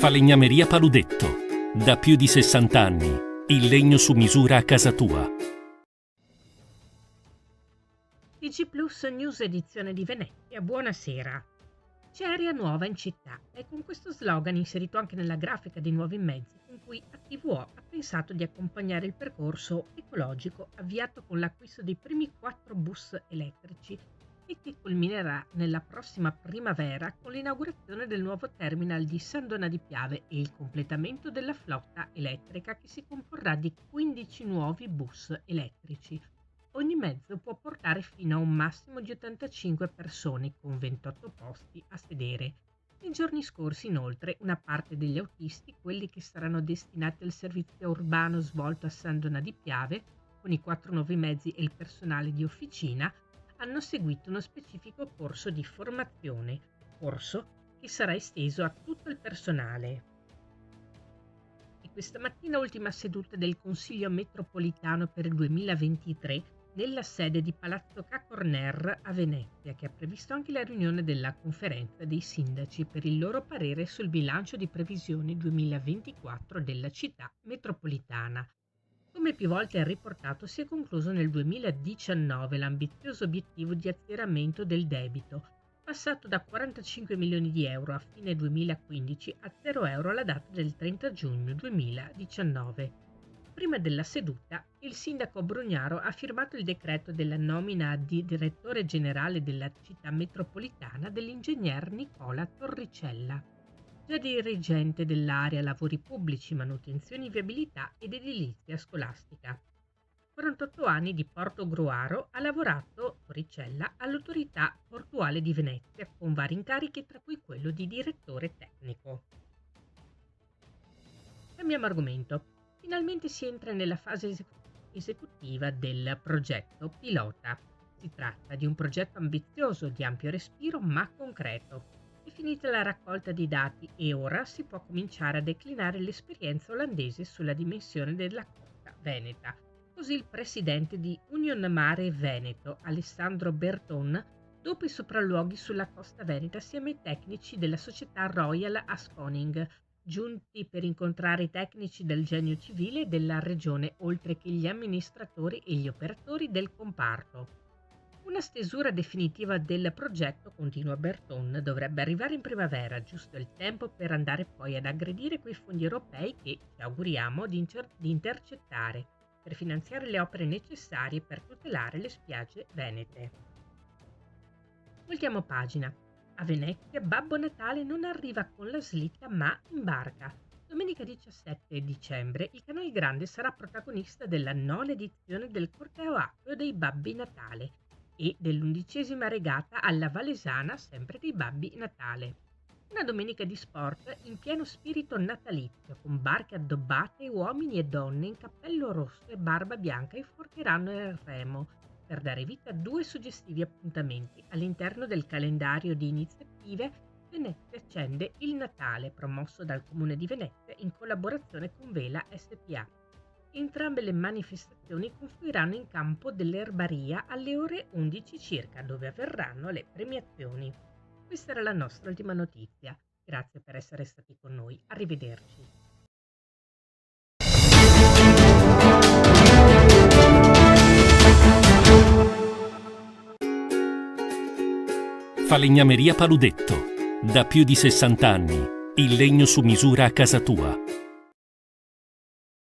Falegnameria Paludetto. Da più di 60 anni. Il legno su misura a casa tua. TG Plus News edizione di Venezia, buonasera. C'è aria nuova in città e con questo slogan inserito anche nella grafica dei nuovi mezzi con cui ATVO ha pensato di accompagnare il percorso ecologico avviato con l'acquisto dei primi 4 bus elettrici e che culminerà nella prossima primavera con l'inaugurazione del nuovo terminal di San Donà di Piave e il completamento della flotta elettrica che si comporrà di 15 nuovi bus elettrici. Ogni mezzo può portare fino a un massimo di 85 persone con 28 posti a sedere. Nei giorni scorsi, inoltre, una parte degli autisti, quelli che saranno destinati al servizio urbano svolto a San Donà di Piave, con i 4 nuovi mezzi e il personale di officina, hanno seguito uno specifico corso di formazione, corso che sarà esteso a tutto il personale. E questa mattina ultima seduta del Consiglio metropolitano per il 2023 nella sede di Palazzo Ca' Corner a Venezia, che ha previsto anche la riunione della conferenza dei sindaci per il loro parere sul bilancio di previsione 2024 della città metropolitana. Come più volte ha riportato, si è concluso nel 2019 l'ambizioso obiettivo di azzeramento del debito, passato da 45 milioni di euro a fine 2015 a 0 euro alla data del 30 giugno 2019. Prima della seduta, il sindaco Brugnaro ha firmato il decreto della nomina di direttore generale della città metropolitana dell'ingegner Nicola Torricella, già dirigente dell'area lavori pubblici, manutenzione, viabilità ed edilizia scolastica. 48 anni di Portogruaro ha lavorato Torricella all'autorità portuale di Venezia con vari incarichi, tra cui quello di direttore tecnico. Cambiamo argomento. Finalmente si entra nella fase esecutiva del progetto pilota. Si tratta di un progetto ambizioso, di ampio respiro ma concreto. È finita la raccolta di dati e ora si può cominciare a declinare l'esperienza olandese sulla dimensione della costa veneta. Così il presidente di Union Mare Veneto, Alessandro Berton, dopo i sopralluoghi sulla costa veneta assieme ai tecnici della società Royal Asconing, giunti per incontrare i tecnici del Genio Civile e della regione, oltre che gli amministratori e gli operatori del comparto. Una stesura definitiva del progetto, continua Berton, dovrebbe arrivare in primavera, giusto il tempo per andare poi ad aggredire quei fondi europei che ci auguriamo di intercettare per finanziare le opere necessarie per tutelare le spiagge venete. Voltiamo pagina. A Venezia Babbo Natale non arriva con la slitta ma in barca. Domenica 17 dicembre il Canal Grande sarà protagonista della nona edizione del corteo acqueo dei Babbi Natale e dell'11ª regata alla Valesana, sempre dei Babbi Natale. Una domenica di sport in pieno spirito natalizio, con barche addobbate e uomini e donne in cappello rosso e barba bianca inforcheranno il remo, per dare vita a 2 suggestivi appuntamenti all'interno del calendario di iniziative Venezia accende il Natale, promosso dal Comune di Venezia in collaborazione con Vela SPA. Entrambe le manifestazioni confluiranno in campo dell'Erbaria alle ore 11 circa, dove avverranno le premiazioni. Questa era la nostra ultima notizia. Grazie per essere stati con noi. Arrivederci. Falegnameria Paludetto. Da più di 60 anni. Il legno su misura a casa tua.